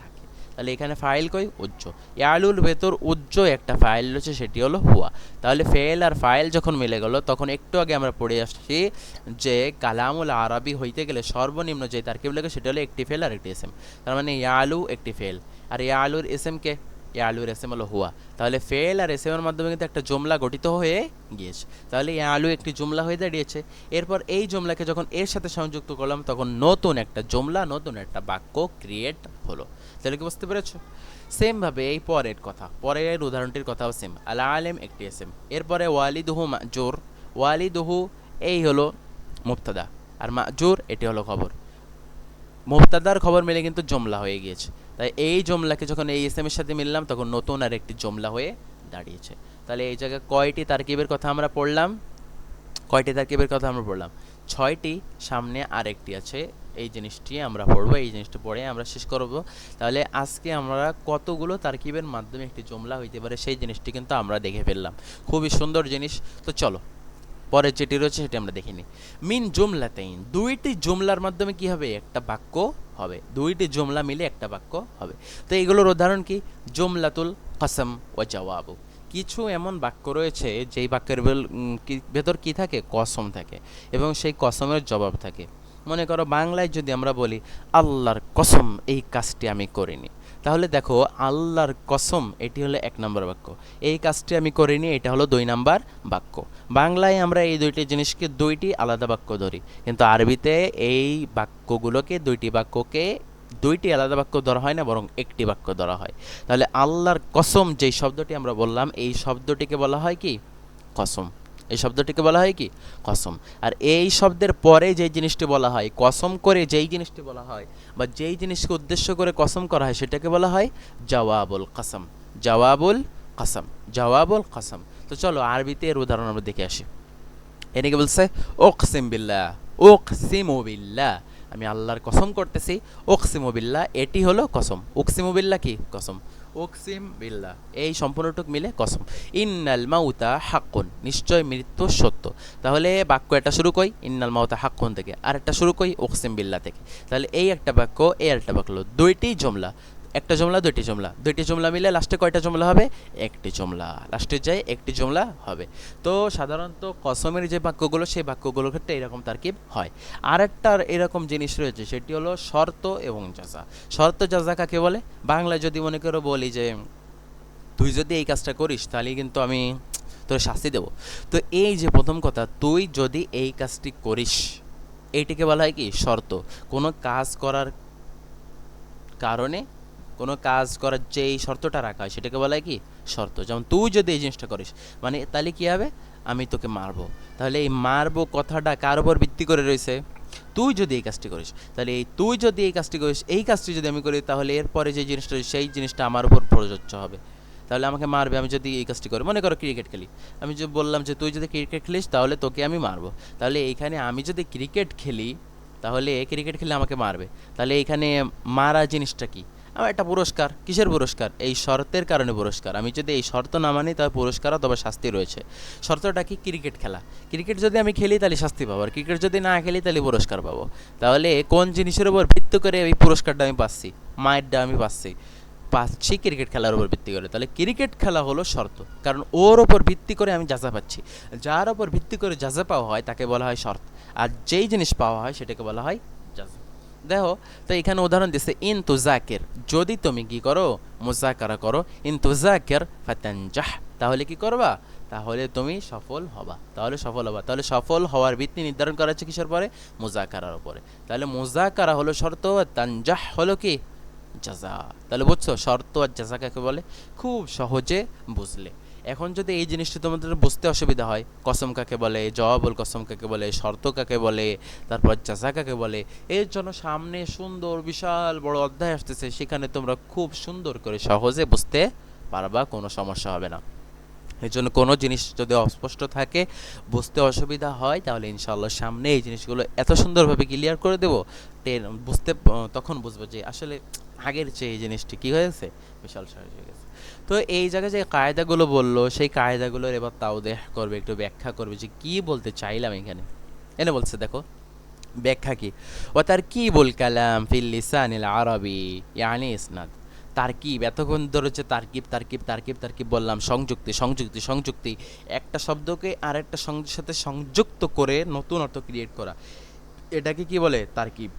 থাকে, তাহলে এখানে ফাইল কই, উজ্জ। ইয়ালুর ভেতর উজ্জ একটা ফাইল রয়েছে, সেটি হলো হুয়া। তাহলে ফেল আর ফাইল যখন মিলে গেল, তখন একটু আগে আমরা পড়ে আসছি যে কালামুল আরবি হইতে গেলে সর্বনিম্ন যে তারকিব লাগে সেটা হলো একটি ফেল আর একটি এসএম। তার মানে ইয়ালু একটি ফেল, আর ইয়ালুর এসএম কে, ইয়ালুর এসএম হলো হুয়া। তাহলে ফেল আর এসএম এর মাধ্যমে কিন্তু একটা জুমলা গঠিত হয়ে গিয়েছে। তাহলে ইয়ালু একটি জুমলা হয়ে দাঁড়িয়েছে। এরপর এই জুমলাকে যখন এর সাথে সংযুক্ত করলাম তখন নতুন একটা জুমলা, নতুন একটা বাক্য ক্রিয়েট হলো। তাহলে কি বুঝতে পেরেছো? সেম ভাবে এই পরের কথা, পরের উদাহরণটির কথাও সেম। আল আলেম একটি এসএম, এরপরে ওয়ালিদুহু মাজুর, ওয়ালিদুহু এই হলো মুবতাদা আর মাজুর এটি হলো খবর। মুবতাদার খবর মিলে কিন্তু জুমলা হয়ে গিয়েছে। তাই এই জুমলাকে যখন এই এসএম এর সাথে মিললাম তখন নতুন আর একটি জুমলা হয়ে দাঁড়িয়েছে। তাহলে এই জায়গায় কয়টি তারকিবের কথা আমরা পড়লাম, কয়টি তারকিবের কথা আমরা পড়লাম, 6টি, সামনে আরেকটি আছে, এই জিনিসটি আমরা পড়বো, এই জিনিসটি পড়ে আমরা শেষ করব। তাহলে আজকে আমরা কতগুলো তারকিবের মাধ্যমে একটি জুমলা হইতে পারে সেই জিনিসটি কিন্তু আমরা দেখে ফেললাম, খুবই সুন্দর জিনিস। তো চলো পরের যেটি রয়েছে সেটি আমরা দেখে নিই। মিন জুমলাতাইন, 2টি জুমলার মাধ্যমে কি হবে, একটা বাক্য হবে, 2টি জুমলা মিলে একটা বাক্য হবে। তো এইগুলোর উদাহরণ কি, জুমলাতুল কসম ও জওয়াবু, কিছু এমন বাক্য রয়েছে যেই বাক্যের ভেতর কি থাকে, কসম থাকে এবং সেই কসমের জবাব থাকে। মনে করো বাংলায় যদি আমরা বলি আল্লাহর কসম এই কাজটি আমি করিনি, তাহলে দেখো আল্লাহর কসম এটি হলো 1 নম্বর বাক্য, এই কাজটি আমি করিনি এটা হলো 2 নম্বর বাক্য। বাংলায় আমরা এই 2টি জিনিসকে 2টি আলাদা বাক্য ধরি, কিন্তু আরবিতে এই বাক্যগুলোকে 2টি বাক্যকে 2টি আলাদা বাক্য ধরা হয় না, বরং একটি বাক্য ধরা হয়। তাহলে আল্লাহর কসম যেই শব্দটি আমরা বললাম এই শব্দটিকে বলা হয় কি, কসম। এই শব্দটিকে বলা হয় কি কসম। আর এই শব্দের পরে যেই জিনিসটি বলা হয়, কসম করে যেই জিনিসটি বলা হয় বা যেই জিনিসকে উদ্দেশ্য করে কসম করা হয় সেটাকে বলা হয় জওয়াবুল কসম। জওয়াবুল কসম, জওয়াবুল কসম। তো চলো আরবিতে এর উদাহরণ আমরা দেখে আসি। এদিকে বলছে ওকসিম বিল্লাহ, ওকসিমু বিল্লাহ, আমি আল্লাহর কসম করতেছি। ওকসিমু বিল্লাহ এটি হলো কসম। ওকসিমু বিল্লাহ কি কসম, ওকসিম বিল্লাহ এই সম্পূর্ণটুক মিলে কসম। ইন্নাল মাউতা হাক্কুন, নিশ্চয় মৃত্যু সত্য। তাহলে বাক্য এটা শুরু কই ইন্নাল মাউতা হাক্কুন থেকে, আর একটা শুরু কই ওকসিম বিল্লাহ থেকে। তাহলে এই একটা বাক্য, এই একটা বাক্য, দুইটি জমলা। একটা জমলা দুইটি জমলা, দুইটি জমলা মিলে লাস্টে কয়টা জমলা হবে, একটি জমলা, লাস্টে যায় একটি জমলা হবে। তো সাধারণত কসমের যে বাক্যগুলো সেই বাক্যগুলোর ক্ষেত্রে এরকম তারকিব হয়। আর একটা এরকম জিনিস রয়েছে, সেটি হলো শর্ত এবং জাযা। শর্ত জাযা কাকে বলে, বাংলায় যদি মনে করো বলি যে তুই যদি এই কাজটা করিস তাহলে কিন্তু আমি তোর শাস্তি দেব। তো এই যে প্রথম কথা, তুই যদি এই কাজটি করিস, এইটিকে বলা হয় কি শর্ত। কোনো কাজ করার কারণে, কোনো কাজ করার যে এই শর্তটা রাখা হয় সেটাকে বলা হয় কি শর্ত। যেমন তুই যদি এই জিনিসটা করিস, মানে তাহলে কী হবে, আমি তোকে মারবো। তাহলে এই মারবো কথাটা কার উপর ভিত্তি করে রয়েছে, তুই যদি এই কাজটি করিস। তাহলে এই তুই যদি এই কাজটি করিস, এই কাজটি যদি আমি করি, তাহলে এরপরে যে জিনিসটা সেই জিনিসটা আমার উপর প্রযোজ্য হবে। তাহলে আমাকে মারবে আমি যদি এই কাজটি করি। মনে করো ক্রিকেট খেলি, আমি যে বললাম যে তুই যদি ক্রিকেট খেলিস তাহলে তোকে আমি মারবো। তাহলে এইখানে আমি যদি ক্রিকেট খেলি, তাহলে ক্রিকেট খেলে আমাকে মারবে। তাহলে এইখানে মারা জিনিসটা কি, আমার একটা পুরস্কার। কিসের পুরস্কার, এই শর্তের কারণে পুরস্কার। আমি যদি এই শর্ত না মানি তাহলে পুরস্কার অথবা শাস্তি রয়েছে। শর্তটা কি, ক্রিকেট খেলা। ক্রিকেট যদি আমি খেলি তাহলে শাস্তি পাবো, আর ক্রিকেট যদি না খেলি তাহলে পুরস্কার পাবো। তাহলে কোন জিনিসের উপর ভিত্তি করে এই পুরস্কারটা আমি পাচ্ছি, মায়েরটা আমি পাচ্ছি ক্রিকেট খেলার উপর ভিত্তি করে। তাহলে ক্রিকেট খেলা হলো শর্ত, কারণ ওর ওপর ভিত্তি করে আমি যাজা পাচ্ছি। যার ওপর ভিত্তি করে যাজা পাওয়া হয় তাকে বলা হয় শর্ত, আর যেই জিনিস পাওয়া হয় সেটাকে বলা হয় যাজা। দেখো, তো এখানে উদাহরণ দিচ্ছে ইন তুজাকির, যদি তুমি কি করো মুজাকারা করো, ইন তুজাকির ফাতানজাহ, তাহলে কি করবা, তাহলে তুমি সফল হবা। তাহলে সফল হবা, তাহলে সফল হওয়ার ভিত্তি নির্ধারণ করা হচ্ছে কিসের পরে, মুজাকারার উপরে। তাহলে মুজাকারা হলো শর্ত, আর তানজাহ হলো কি জাযা। তাহলে বুঝছো শর্ত আর জাযা কাকে বলে, খুব সহজে বুঝলে। এখন যদি এই জিনিসটা তোমাদের বুঝতে অসুবিধা হয়, কসম কাকে বলে, জওয়াবুল কসম কাকে বলে, শর্ত কাকে বলে, তারপর জাযা কাকে বলে, এর জন্য সামনে সুন্দর বিশাল বড় অধ্যায় আসতেছে, সেখানে তোমরা খুব সুন্দর করে সহজে বুঝতে পারবা, কোনো সমস্যা হবে না। এই জন্য কোনো জিনিস যদি অস্পষ্ট থাকে, বুঝতে অসুবিধা হয়, তাহলে ইনশাআল্লাহ সামনে এই জিনিসগুলো এত সুন্দরভাবে ক্লিয়ার করে দেবো, তখন বুঝবো যে আসলে আগের চেয়ে এই জিনিসটি কী হয়েছে, বিশাল সহজ হয়ে গেছে। তো এই জায়গায় যে কায়দাগুলো বললো, সেই কায়দাগুলোর এবার তাওদেহ করবে, একটু ব্যাখ্যা করবে যে কী বলতে চাইলাম এখানে। এনে বলছে দেখো ব্যাখ্যা কি, ও তারকিবুল কালাম ফিল লিসানিল আরবি ইয়ানি ইসনাদ। তারকিব, এতক্ষণ ধরে হচ্ছে তারকিব তারকিব তারকিব তারকিব বললাম, সংযুক্তি সংযুক্তি সংযুক্তি, একটা শব্দকে আরেকটা শব্দের সাথে সংযুক্ত করে নতুন অর্থ ক্রিয়েট করা, এটাকে কি বলে তারকিব।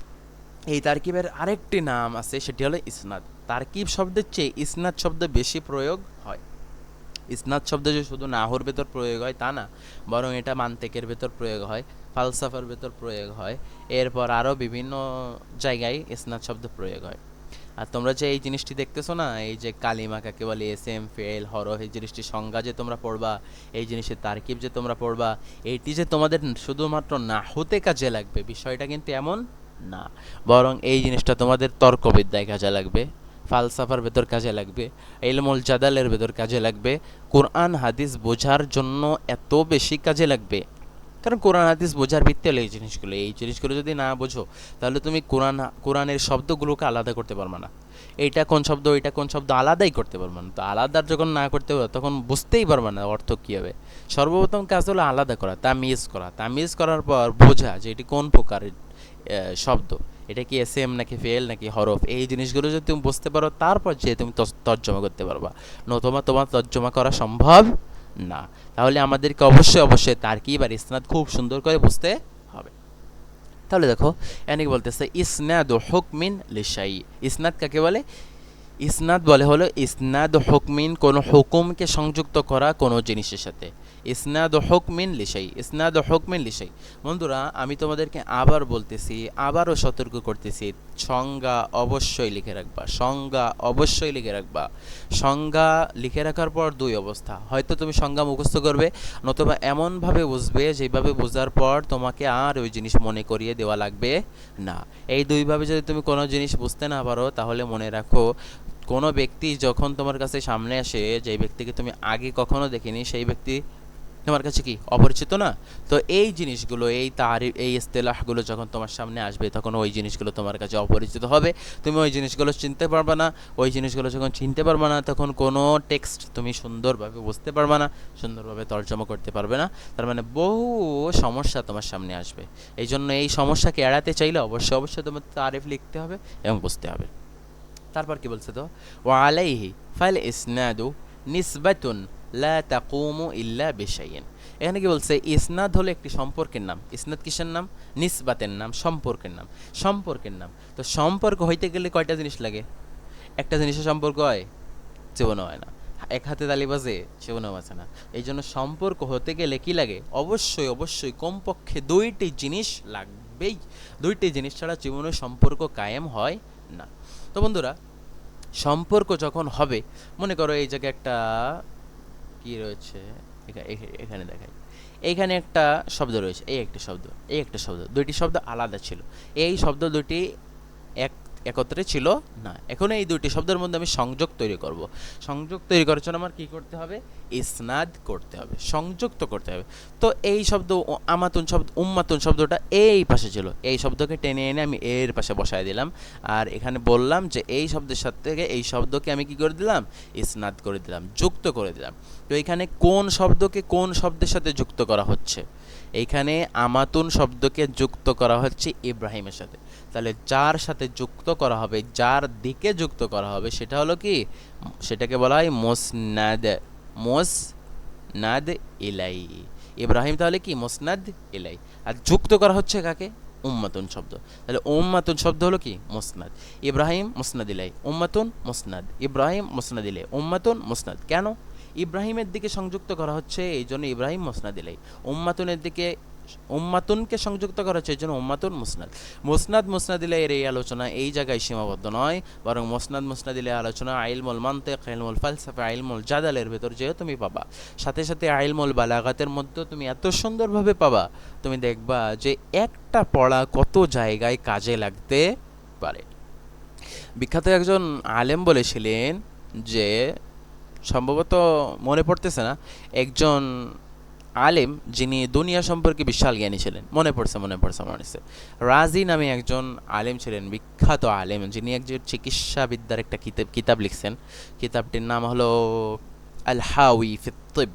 এই তারকিবের আরেকটি নাম আছে, সেটি হলো ইসনাদ। তারকিব শব্দের চেয়ে ইসনাদ শব্দ বেশি প্রয়োগ হয়। ইসনাদ শব্দ যে শুধু নাহর ভেতর প্রয়োগ হয় তা না, বরং এটা মান্তেকের ভেতর প্রয়োগ হয়, ফালসাফার ভেতর প্রয়োগ হয়, এরপর আরও বিভিন্ন জায়গায় ইসনাদ শব্দ প্রয়োগ হয়। আর তোমরা যে এই জিনিসটি দেখতেছো না, এই যে কালিমা কাকে বলে, এসএম ফেল হরফ, এই জিনিসটি সংজ্ঞা যে তোমরা পড়বা, এই জিনিসের তারকিব যে তোমরা পড়বা, এইটি যে তোমাদের শুধুমাত্র নাহুতে কাজে লাগবে বিষয়টা কিন্তু এমন না, বরং এই জিনিসটা তোমাদের তর্কবিদ্যায় কাজে লাগবে, ফালসাফার ভেতর কাজে লাগবে, ইলমুল জাদালের ভেতর কাজে লাগবে, কোরআন হাদিস বোঝার জন্য এত বেশি কাজে লাগবে। কারণ কোরআন হাদিস বোঝার ভিত্তি হলো এই জিনিসগুলো। এই জিনিসগুলো যদি না বোঝো তাহলে তুমি কোরআনের শব্দগুলোকে আলাদা করতে পারবে না। এইটা কোন শব্দ, এইটা কোন শব্দ আলাদাই করতে পারবে না। তো আলাদা যখন না করতে পারবে তখন বুঝতেই পারবে না অর্থ কী হবে। সর্বপ্রথম কাজ হলো আলাদা করা, তামিজ করা। তামিজ করার পর বোঝা যে এটি কোন প্রকারের শব্দ, এটা কি এসএম নাকি ফেল নাকি হরফ। এই জিনিসগুলো যদি তুমি বুঝতে পারো, তারপর যে তুমি তর্জমা করতে পারবা, নতুবা তোমার তর্জমা করা সম্ভব না। তাহলে আমাদেরকে অবশ্যই অবশ্যই তারকিব আর ইসনাদ খুব সুন্দর করে বুঝতে হবে। তাহলে দেখো এখানে বলতেছে ইসনাদ হুকমিন লিশাই। ইসনাদ কাকে বলে, ইসনাদ বলে হলো ইসনাদ হুকমিন, কোনো হুকুমকে সংযুক্ত করা কোনো জিনিসের সাথে। ইসনাদু হুকমিন লিশাই, ইসনাদু হুকমিন লিশাই। বন্ধুরা আমি তোমাদেরকে আবার বলতেছি, আবারও সতর্ক করতেছি, সংজ্ঞা অবশ্যই লিখে রাখবা, সংজ্ঞা অবশ্যই লিখে রাখবা। সংজ্ঞা লিখে রাখার পর দুই অবস্থা, হয়তো তুমি সংজ্ঞা মুখস্থ করবে, নতুবা এমনভাবে বুঝবে যেভাবে বোঝার পর তোমাকে আর ওই জিনিস মনে করিয়ে দেওয়া লাগবে না। এই দুইভাবে যদি তুমি কোনো জিনিস বুঝতে না পারো, তাহলে মনে রাখো কোনো ব্যক্তি যখন তোমার কাছে সামনে আসে, যেই ব্যক্তিকে তুমি আগে কখনো দেখিনি, সেই ব্যক্তি তোমার কাছে কি অপরিচিত না? তো এই জিনিসগুলো, এই তারিফ, এই ইস্তেলাহগুলো যখন তোমার সামনে আসবে, তখন ওই জিনিসগুলো তোমার কাছে অপরিচিত হবে, তুমি ওই জিনিসগুলো চিনতে পারবে না। ওই জিনিসগুলো যখন চিনতে পারবে না, তখন কোনো টেক্সট তুমি সুন্দরভাবে বুঝতে পারবে না, সুন্দরভাবে তর্জমা করতে পারবে না। তার মানে বহু সমস্যা তোমার সামনে আসবে। এই জন্য এই সমস্যাকে এড়াতে চাইলে অবশ্যই অবশ্যই তোমার তারিফ লিখতে হবে এবং বুঝতে হবে। তারপর কি বলছে তো, ওয়া আলাইহি ফাল ইসনাদু নিসবাতুন লা তাকুমু ইল্লা বিশাইইন। এখানে কি বলছে, ইসনাদ হলো একটি সম্পর্কের নাম। ইসনাদ কিসের নাম? নিসবাতের নাম, সম্পর্কের নাম, সম্পর্কের নাম। তো সম্পর্ক হইতে গেলে কয়টা জিনিস লাগে? একটা জিনিসের সম্পর্ক হয়? জীবনও হয় না। এক হাতে তালি বাজে? জীবনও বাজে না। এই জন্য সম্পর্ক হতে গেলে কি লাগে? অবশ্যই অবশ্যই কমপক্ষে দুইটি জিনিস লাগবেই। দুইটি জিনিস ছাড়া জীবনের সম্পর্ক কায়েম হয় না। তো বন্ধুরা, সম্পর্ক যখন হবে, মনে করো এই জায়গায় একটা কি রয়েছে, এখানে দেখাই, এইখানে একটা শব্দ রয়েছে, এই একটা শব্দ, এই একটা শব্দ, দুইটি শব্দ আলাদা ছিল, এই শব্দ দুটি এক একত্রে ছিল না। এখন এই দুইটি শব্দের মধ্যে আমি সংযোগ তৈরি করব। সংযোগ তৈরি করার জন্য আমার কি করতে হবে? ইসনাদ করতে হবে, সংযুক্ত করতে হবে। তো এই শব্দ আমাতুন শব্দ, উম্মাতুন শব্দটা এই পাশে ছিল, এই শব্দকে টেনে এনে আমি এর পাশে বসায় দিলাম। আর এখানে বললাম যে এই শব্দের সাথে এই শব্দকে আমি কি করে দিলাম? ইসনাদ করে দিলাম, যুক্ত করে দিলাম। তো এখানে কোন শব্দকে কোন শব্দের সাথে যুক্ত করা হচ্ছে? এইখানে আমাতুন শব্দকে যুক্ত করা হচ্ছে ইব্রাহিমের সাথে। তাহলে যার সাথে যুক্ত করা হবে, যার দিকে যুক্ত করা হবে, সেটা হলো কি? সেটাকে বলা হয় মুসনাদ, মুসনাদ ইলাই। ইব্রাহিম তাহলে কি? মুসনাদ ইলাই। আর যুক্ত করা হচ্ছে কাকে? উম্মাতুন শব্দ। তাহলে উম্মাতুন শব্দ হলো কি? মুসনাদ। ইব্রাহিম মুসনাদ ইলাই, উম্মাতুন মুসনাদ, ইব্রাহিম মুসনাদ ইলাই, উম্মাতুন মুসনাদ। কেন? ইব্রাহিমের দিকে সংযুক্ত করা হচ্ছে, এই জন্য ইব্রাহিম মুসনাদ ইলাই। উম্মাতুনের দিকে, উম্মাতুনকে সংযুক্ত করা হচ্ছে, এই জন্য উম্মাতুন মুসনাদ। মুসনাদ মুসনাদ ইলাইয়ের এই আলোচনা এই জায়গায় সীমাবদ্ধ নয়, বরং মুসনাদ মুসনাদ ইলাই আলোচনা ইলমুল মানতিক, ইলমুল ফালসাফা, ইলমুল জাদালের ভেতর যেও তুমি পাবা। সাথে সাথে ইলমুল বালাগাতের মধ্যে তুমি এত সুন্দরভাবে পাবা, তুমি দেখবা যে একটা পড়া কত জায়গায় কাজে লাগতে পারে। বিখ্যাত একজন আলেম বলেছিলেন যে, সম্ভবত মনে পড়তেছে না, একজন আলেম যিনি দুনিয়া সম্পর্কে বিশাল জ্ঞানী ছিলেন, মনে পড়ছে রাজি নামে একজন আলেম ছিলেন, বিখ্যাত আলেম, যিনি একজন চিকিৎসাবিদ্যার একটা কিতাব লিখছেন। কিতাবটির নাম হলো আল হাউই ফিত তিব।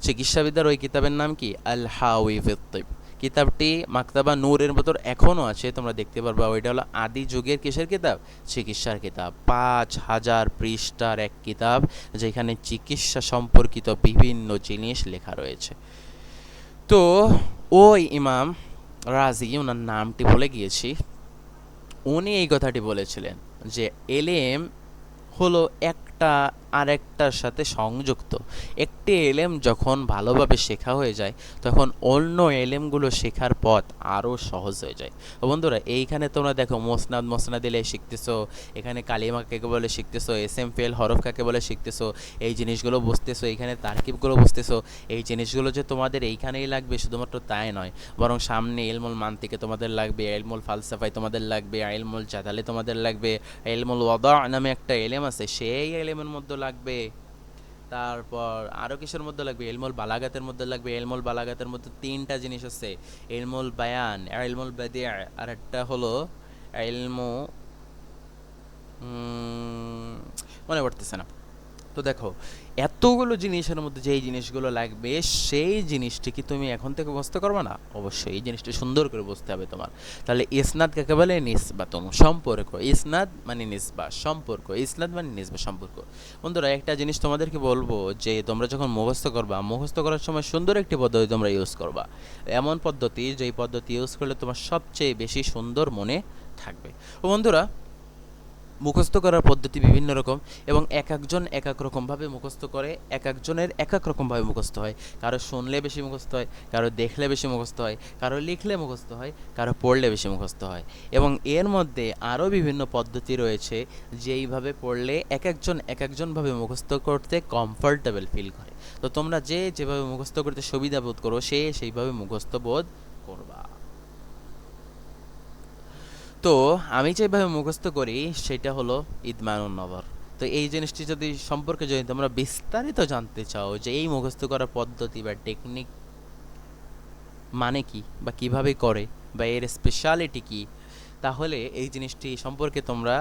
চিকিৎসাবিদ্যার ওই কিতাবের নাম কি? আল হাউই ফিত তিব। কিতাবটি মাকতাবা নূরের ভেতর এখনও আছে, তোমরা দেখতে পারবা। ওইটা হলো আদি যুগের কিসের কিতাব? চিকিৎসার কিতাব। 5000 পৃষ্ঠার এক কিতাব, যেখানে চিকিৎসা সম্পর্কিত বিভিন্ন জিনিস লেখা রয়েছে। তো ওই ইমাম রাজি, ওনার নামটি ভুলে গিয়েছি, উনি এই কথাটি বলেছিলেন যে এলেম হলো একটা আরেকটার সাথে সংযুক্ত। একটি এলেম যখন ভালোভাবে শেখা হয়ে যায়, তখন অন্য এলেমগুলো শেখার পথ আরও সহজ হয়ে যায়। বন্ধুরা, এইখানে তোমরা দেখো মোসনাদ মোসনাদ দিলে শিখতেছো, এখানে কালিমা কাকে বলে শিখতেছো, এসএম ফেল হরফ কাকে বলে শিখতেছো, এই জিনিসগুলো বুঝতেছো, এইখানে তারকিবগুলো বুঝতেছো। এই জিনিসগুলো যে তোমাদের এইখানেই লাগবে শুধুমাত্র তাই নয়, বরং সামনে ইলমুল মানতিকে তোমাদের লাগবে, ইলমুল ফালসাফায় তোমাদের লাগবে, ইলমুল জাদালে তোমাদের লাগবে, ইলমুল ওয়াদা নামে একটা এলেম আছে, সেই এলেমের মধ্যে লাগবে। তারপর আরও কিসের মধ্যে লাগবে? ইলমুল বালাগাতের মধ্যে লাগবে। ইলমুল বালাগাতের মধ্যে 3টা জিনিস আছে, ইলমুল বায়ান, ইলমুল বাদি', আর একটা হলো ইলমু, মনে পড়তেছে না। তো দেখো, এতগুলো জিনিসের মধ্যে যেই জিনিসগুলো লাগবে, সেই জিনিসটি কি তুমি এখন থেকে বুঝতে পারবে না? অবশ্যই এই জিনিসটি সুন্দর করে বুঝতে হবে তোমার। তাহলে ইসনাদ কাকে বলে? নিসবাতুন, সম্পর্ক। ইসনাদ মানে নিসবা, সম্পর্ক। ইসনাদ মানে নিসবা, সম্পর্ক। বন্ধুরা, একটা জিনিস তোমাদেরকে বলবো যে তোমরা যখন মুখস্থ করবা, মুখস্থ করার সময় সুন্দর একটি পদ্ধতি তোমরা ইউজ করবা। এমন পদ্ধতি, যেই পদ্ধতি ইউজ করলে তোমার সবচেয়ে বেশি সুন্দর মনে থাকবে। ও বন্ধুরা, মুখস্থ করার পদ্ধতি বিভিন্ন রকম এবং এক একজন এক এক রকমভাবে মুখস্থ করে, এক একজনের এক এক রকমভাবে মুখস্থ হয়। কারো শুনলে বেশি মুখস্থ হয়, কারো দেখলে বেশি মুখস্থ হয়, কারো লিখলে মুখস্থ হয়, কারো পড়লে বেশি মুখস্থ হয়। এবং এর মধ্যে আরও বিভিন্ন পদ্ধতি রয়েছে যেইভাবে পড়লে এক একজন এক একজনভাবে মুখস্থ করতে কমফর্টেবল ফিল করে। তো তোমরা যে যেভাবে মুখস্থ করতে সুবিধা বোধ করো সে সেইভাবে মুখস্থ বোধ করবা। তো আমি যেভাবে মুখস্থ করি সেটা হলো ইদমানুন নজর। তো এই জিনিসটি যদি সম্পর্কে যদি তোমরা বিস্তারিত জানতে চাও যে এই মুখস্থ করার পদ্ধতি বা টেকনিক মানে কি বা কিভাবে করে বা এর স্পেশালিটি কি, তাহলে এই জিনিসটি সম্পর্কে তোমরা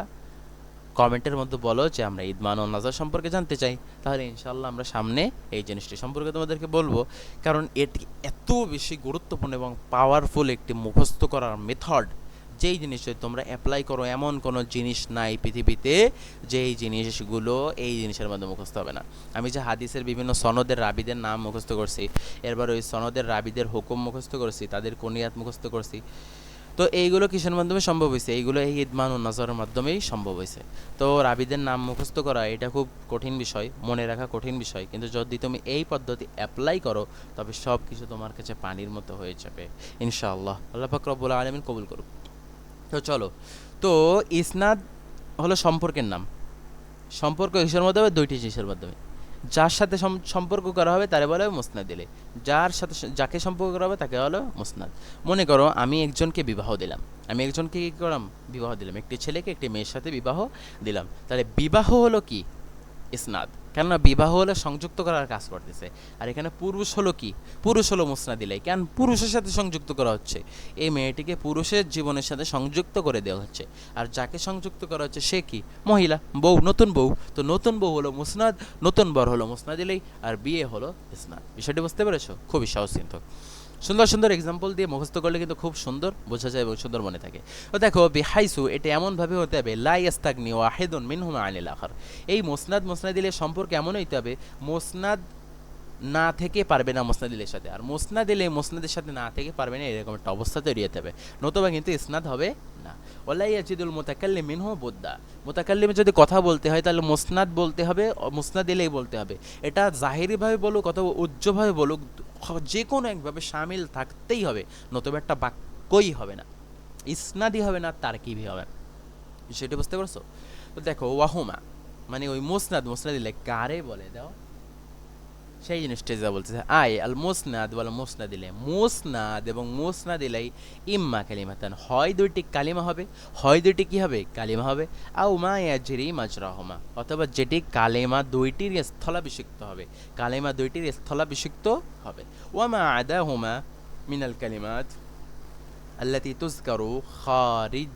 কমেন্টের মধ্যে বলো যে আমরা ইদমানুন নজর সম্পর্কে জানতে চাই। তাহলে ইনশাল্লাহ আমরা সামনে এই জিনিসটি সম্পর্কে তোমাদেরকে বলবো, কারণ এটি এত বেশি গুরুত্বপূর্ণ এবং পাওয়ারফুল একটি মুখস্থ করার মেথড। যেই জিনিস যদি তোমরা অ্যাপ্লাই করো এমন কোনো জিনিস নাই পৃথিবীতে যেই জিনিসগুলো এই জিনিসের মধ্যে মুখস্থ হবে না। আমি যে হাদিসের বিভিন্ন সনদের রাবিদের নাম মুখস্থ করছি, এরপর ওই সনদের রাবিদের হুকুম মুখস্থ করছি, তাদের কুনিয়াত মুখস্থ করছি, তো এইগুলো কিসের মাধ্যমে সম্ভব হয়েছে? এইগুলো এই ইদমানুন নজরের মাধ্যমেই সম্ভব হয়েছে। তো রাবিদের নাম মুখস্থ করা এটা খুব কঠিন বিষয়, মনে রাখা কঠিন বিষয়, কিন্তু যদি তুমি এই পদ্ধতি অ্যাপ্লাই করো তবে সব কিছু তোমার কাছে পানির মতো হয়ে যাবে ইনশাআল্লাহ। আল্লাহ পাক রব্বুল আলামিন কবুল করুক। তো চলো, তো ইসনাদ হলো সম্পর্কের নাম। সম্পর্ক কিসের মাধ্যমে? দুইটি জিনিসের মাধ্যমে। যার সাথে সম্পর্ক করা হবে তারে বলা হবে মুসনাদ ইলাই। যার সাথে যাকে সম্পর্ক করা হবে তাকে বলা হবে মুসনাদ। মনে করো আমি একজনকে বিবাহ দিলাম, আমি একজনকে কী করলাম? বিবাহ দিলাম, একটি ছেলেকে একটি মেয়ের সাথে বিবাহ দিলাম। তাহলে বিবাহ হলো কি? ইসনাদ। কেননা বিবাহ হলে সংযুক্ত করার কাজ করতেছে। আর এখানে পুরুষ হলো কি? পুরুষ হলো মুসনাদ ইলাই। কেন? পুরুষের সাথে সংযুক্ত করা হচ্ছে, এই মেয়েটিকে পুরুষের জীবনের সাথে সংযুক্ত করে দেওয়া হচ্ছে। আর যাকে সংযুক্ত করা হচ্ছে সে কি? মহিলা, বউ, নতুন বউ। তো নতুন বউ হলো মুসনাদ, নতুন বর হলো মুসনাদ ইলাই, আর বিয়ে হলো ইসনাদ। বিষয়টি বুঝতে পেরেছো? খুবই সহজ কিন্তু। সুন্দর সুন্দর এক্সাম্পল দিয়ে মুখস্থ করলে কিন্তু খুব সুন্দর বোঝা যায় এবং সুন্দর মনে থাকে। তো দেখো বিহাইসু, এটা এমনভাবে হতে হবে লা ইয়াস্তাগনি ওয়াহিদুন মিনহুমা আনিল আখার। এই মুসনাদ মুসনাদিলের সম্পর্কে এমন হইতে হবে মুসনাদ না থেকে পারবে না মুসনাদিলের সাথে, আর মুসনাদ এলে মুসনাদের সাথে না থেকে পারবে না, এরকম একটা অবস্থা তৈরি হতে হবে, নতুবা কিন্তু ইসনাদ হবে না। ওয়ালা ইয়াজিদুল মুতাকাল্লিম মিনহু বুদ্দা। মুতাকাল্লিমে যদি কথা বলতে হয় তাহলে মুসনাদ বলতে হবে, মুসনাদ এলেই বলতে হবে। এটা জাহিরিভাবে বলুক অথবা উজ্জ্বভাবে বলুক, যে কোনো একভাবে শামিল থাকতেই হবে, নতুবা একটা বাক্যই হবে না, ইসনাদি হবে না, তারকিবই হবে না। সেটা বুঝতে পারছো? তো দেখো ওয়াহুমা মানে ওই মুসনাদ মুসনাদিলে কারে বলে দাও, সেই জিনিসটা যা বলতেছে আই আল মুসনাদ ওয়াল মুসনাদ ইলাই। মুসনাদ এবং মুসনাদ ইলাই ইম্মা কালিমাতান, হয় দুইটি কালিমা হবে, হয় দুইটি কি হবে? কালিমা হবে। আও মা ইয়াজরি মাজরাহুমা, অথবা যেটি কালেমা দুইটির স্থলাভিষিক্ত হবে, কালেমা দুইটির স্থলাভিষিক্ত হবে। ওয়ামা আদাহুমা মিনাল কালিমাত আল্লাতি তুযকারু খারিজ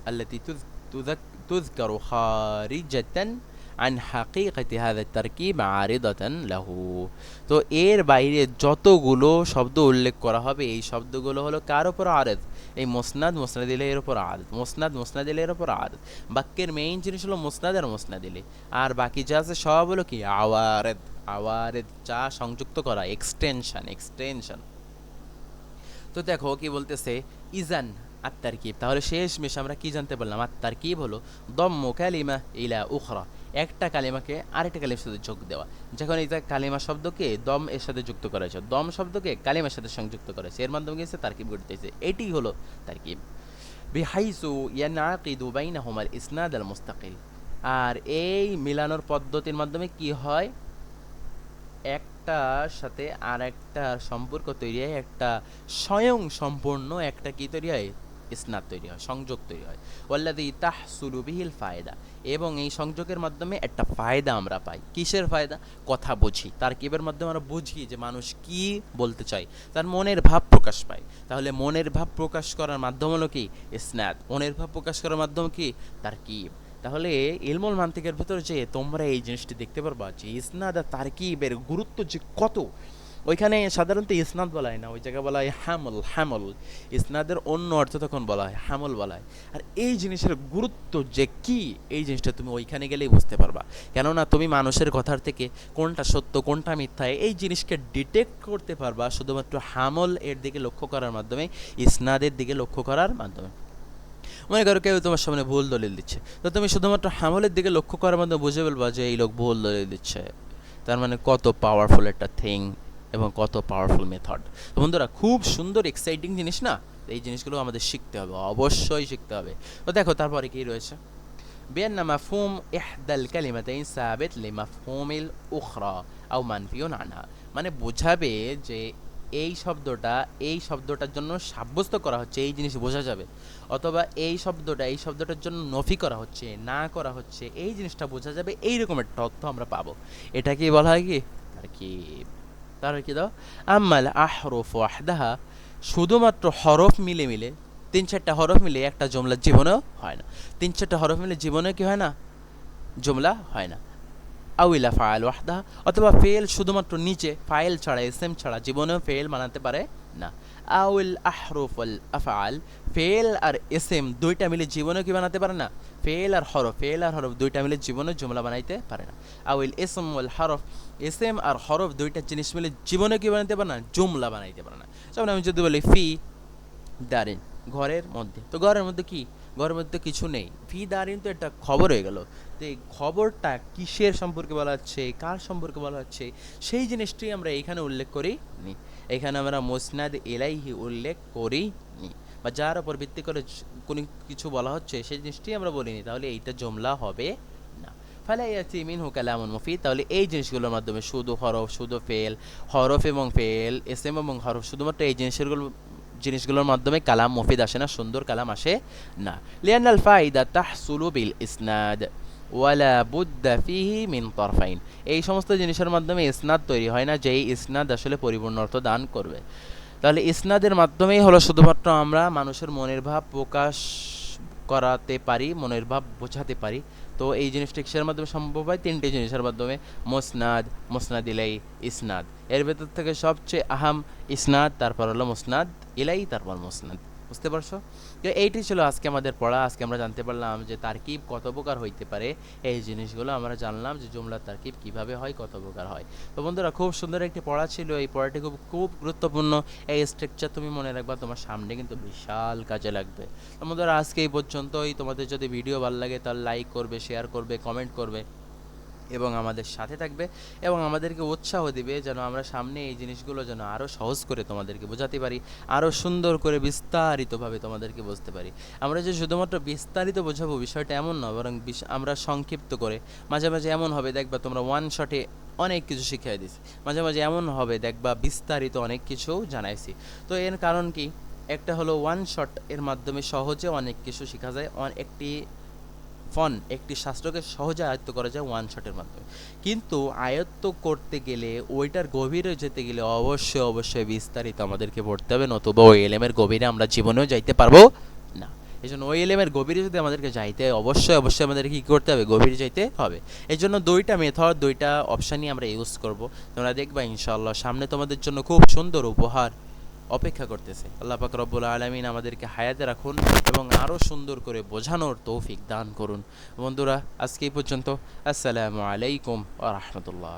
আল্লাতি তুযকারু খারিজাতান আন হাকিকাতি হাযা তারকিব আরিদাতান লাহু। তো এর বাইরে যতগুলো শব্দ উল্লেখ করা হবে এই শব্দগুলো হলো কার উপর আরেদ? এই মুসনাদ মুসনাদিলের উপর আরেদ, মুসনাদ মুসনাদিলের উপর আরেদ। বাক্যের মেইন জিনিস হলো মুসনাদ আর মুসনাদিলে, আর বাকি যা আছে সব হলো কি? আওয়ারেদ। আওয়ারেদ যা সংযুক্ত করা, এক্সটেনশন এক্সটেনশন। তো দেখো কি বলতেছে, ইজান আত-তারকিব। তাহলে শেষমেশ আমরা কি জানতে পারলাম? আত-তারকিব হলো দম্মু কালিমা ইলা উখরা, একটা কালিমাকে আরেকটা কালিমার সাথে যোগ দেওয়া। যখন এই কালিমা শব্দকে দম এর সাথে যুক্ত করা হয়েছে, দম শব্দকে কালিমার সাথে সংযুক্ত করা হয়েছে, এর মাধ্যমে গেছে তারকিব ঘটতেছে, এটি হলো তারকিব। বিহাইসু ইয়ানআকিদু বাইনাহুমাল ইসনাদ আল মুস্তাকিল। আর এই মিলানোর পদ্ধতির মাধ্যমে কি হয়? একটার সাথে আর একটা সম্পর্ক তৈরি হয়, একটা স্বয়ং সম্পূর্ণ একটা কি তৈরি হয়? ইসনাদ তৈরি হয়, সংযোগ তৈরি হয়। ওয়াল্লাযী তাহসুলু বিহিল ফায়দা, এবং এই সংযোগের মাধ্যমে একটা ফায়দা আমরা পাই। কিসের ফায়দা? কথা বুঝি, তারকিবের মাধ্যমে আমরা বুঝি যে মানুষ কি বলতে চায়, তার মনের ভাব প্রকাশ পায়। তাহলে মনের ভাব প্রকাশ করার মাধ্যম হলো কি? ইসনাদ। মনের ভাব প্রকাশ করার মাধ্যম কি? তারকিব। তাহলে ইলমুল মান্তিকের ভেতর যে তোমরা এই জিনিসটি দেখতে পারবা যে ইসনাদ আর তারকিবের গুরুত্ব যে কত। ওইখানে সাধারণত ইসনাদ বলা হয় না, ওই জায়গায় বলা হয় হামল। হামল ইসনাদের অন্য অর্থ তখন বলা হয়, হামল বলা হয়। আর এই জিনিসের গুরুত্ব যে কি, এই জিনিসটা তুমি ওইখানে গেলেই বুঝতে পারবা। কেননা তুমি মানুষের কথার থেকে কোনটা সত্য কোনটা মিথ্যা এই জিনিসকে ডিটেক্ট করতে পারবা শুধুমাত্র হামল এর দিকে লক্ষ্য করার মাধ্যমে, ইসনাদের দিকে লক্ষ্য করার মাধ্যমে। মনে করো কেউ তোমার সামনে ভুল দলিল দিচ্ছে, তো তুমি শুধুমাত্র হামলের দিকে লক্ষ্য করার মধ্যে বুঝে ফেলবা যে এই লোক ভুল দলিল দিচ্ছে। তার মানে কত পাওয়ারফুল একটা থিং এবং কত পাওয়ারফুল মেথড। বন্ধুরা খুব সুন্দর এক্সাইটিং জিনিস না, এই জিনিসগুলো আমাদের শিখতে হবে, অবশ্যই শিখতে হবে। তো দেখো তারপরে কি রয়েছে, بأن مفهوم إحدى الكلمتين ثابت لمفهوم الأخرى أو منفي عنها, মানে বোঝাবে যে এই শব্দটার জন্য সাব্যস্ত করা হচ্ছে, এই জিনিস বোঝা যাবে, অথবা এই শব্দটার জন্য নফি করা হচ্ছে, না করা হচ্ছে, এই জিনিসটা বোঝা যাবে, এই রকমের তথ্য আমরা পাবো। এটা কি বলা হয় কি তার কি দাও, আম্মাল আহরুফ ওয়াহদাহা, শুধুমাত্র হরফ মিলে মিলে, 3-4টা হরফ মিলে একটা জুমলা জীবনেও হয় না। 3-4টা হরফ মিলে জীবনে কি হয় না, জুমলা হয় না। আউইলা ফাইল ওয়াহদাহা, অথবা ফেল শুধুমাত্র নিচে ফাইল ছাড়া এসএম ছাড়া জীবনেও ফেল বানাতে পারে না। আউল আহরুফ ওয়াল আফআল, ফেল আর এসএম দুইটা মিলে জীবনে কি বানাতে পারে না, ফেল আর হরফ দুইটা মিলে জীবনে জুমলা বানাইতে পারে না। আউল ইসম ওয়াল হরফ, এসএম আর হরফ দুইটা জিনিস মিলে জীবনে কি বানাইতে পারে না, জুমলা বানাইতে পারে না। যেমন আমি যদি বলি ফি দারিন, ঘরের মধ্যে, তো ঘরের মধ্যে কি, ঘরের মধ্যে কিছু নেই, ফি দারিন তো একটা খবর হয়ে গেল। তো এই খবরটা কিসের সম্পর্কে বলা হচ্ছে, কার সম্পর্কে বলা হচ্ছে, সেই জিনিসটি আমরা এইখানে উল্লেখ করি নি। এখানে আমরা মুসনাদ ইলাইহি উল্লেখ করি নি, বা যার উপর ভিত্তি করে কোনো কিছু বলা হচ্ছে সেই জিনিসটি আমরা বলিনি, তাহলে এইটা জুমলা হবে না। ফালা ইয়াতি মিনহু কালামুন মুফিদ, তাহলে এই জিনিসগুলোর মাধ্যমে শুধু হরফ, শুধু ফেল, হরফ এবং ফেল, এসএম এবং হরফ, শুধুমাত্র এই জিনিসগুলোর মাধ্যমে কালাম মুফিদ আসে না, সুন্দর কালাম আসে না। লিআন্নাল ফায়দা তাহসুলু বিল ইসনাদ ওয়ালা বুদ্দা ফিহি মিন তরফাইন, এই সমস্ত জিনিসের মাধ্যমে ইসনাদ তৈরি হয় না, যেই ইসনাদ আসলে পরিপূর্ণ অর্থ দান করবে। তাহলে ইসনাদের মাধ্যমেই হলো শুধুমাত্র আমরা মানুষের মনের ভাব প্রকাশ করাতে পারি, মনের ভাব বোঝাতে পারি। তো এই জিনিসটা কিসের মাধ্যমে সম্ভব হয়, 3টে জিনিসের মাধ্যমে, মুসনাদ, মুসনাদ ইলাই, ইসনাদ। এর ভেতর থেকে সবচেয়ে আহাম ইসনাদ, তারপর হলো মুসনাদ ইলাই, তারপর মুসনাদ। বুঝতে পারছো? তো এইটি ছিল আজকে আমাদের পড়া। আজকে আমরা জানতে পারলাম যে তারকিব কত প্রকার হইতে পারে, এই জিনিসগুলো আমরা জানলাম যে জুমলার তারকিব কিভাবে হয়, কত প্রকার হয়। তো বন্ধুরা খুব সুন্দর একটি পড়া ছিল, এই পড়াটি খুব খুব গুরুত্বপূর্ণ। এই স্ট্রাকচার তুমি মনে রাখবা, তোমার সামনে কিন্তু বিশাল কাজে লাগবে। তো বন্ধুরা আজকে এই পর্যন্তই। তোমাদের যদি ভিডিও ভালো লাগে তাহলে লাইক করবে, শেয়ার করবে, কমেন্ট করবে এবং আমাদের সাথে থাকবে এবং আমাদেরকে উৎসাহ দিবে যেন আমরা সামনে এই জিনিসগুলো যেন আরও সহজ করে তোমাদেরকে বোঝাতে পারি, আরও সুন্দর করে বিস্তারিতভাবে তোমাদেরকে বুঝতে পারি। আমরা যে শুধুমাত্র বিস্তারিত বোঝাবো বিষয়টা এমন না, বরং আমরা সংক্ষিপ্ত করে, মাঝে মাঝে এমন হবে দেখবা তোমরা ওয়ান শটে অনেক কিছু শিখিয়ে দিছি, মাঝে মাঝে এমন হবে দেখবা বিস্তারিত অনেক কিছু জানাইছি। তো এর কারণ কি, একটা হলো ওয়ান শট এর মাধ্যমে সহজে অনেক কিছু শেখা যায়, একটি শাস্ত্রকে সহজে আয়ত্ত করা যায় ওয়ান শটের মাধ্যমে। কিন্তু আয়ত্ত করতে গেলে, ওইটার গভীরে যেতে গেলে অবশ্যই বিস্তারিত আমাদেরকে পড়তে হবে, নতুবা ওই এলেমের গভীরে আমরা জীবনেও যাইতে পারবো না। এই জন্য ওই এলেমের গভীরে যদি আমাদেরকে যাইতে হয়, অবশ্যই আমাদেরকে কী করতে হবে, গভীরে যাইতে হবে। এই জন্য 2টা মেথড, 2টা অপশানই আমরা ইউজ করব। তোমরা দেখবা ইনশাআল্লাহ সামনে তোমাদের জন্য খুব সুন্দর উপহার অপেক্ষা করতেছে। আল্লাহ পাক রব্বুল আলামিন আমাদেরকে হায়াতে রাখুন এবং আরও সুন্দর করে বোঝানোর তৌফিক দান করুন। বন্ধুরা আজকে এই পর্যন্ত। আসসালামু আলাইকুম ওয়া রাহমাতুল্লাহ।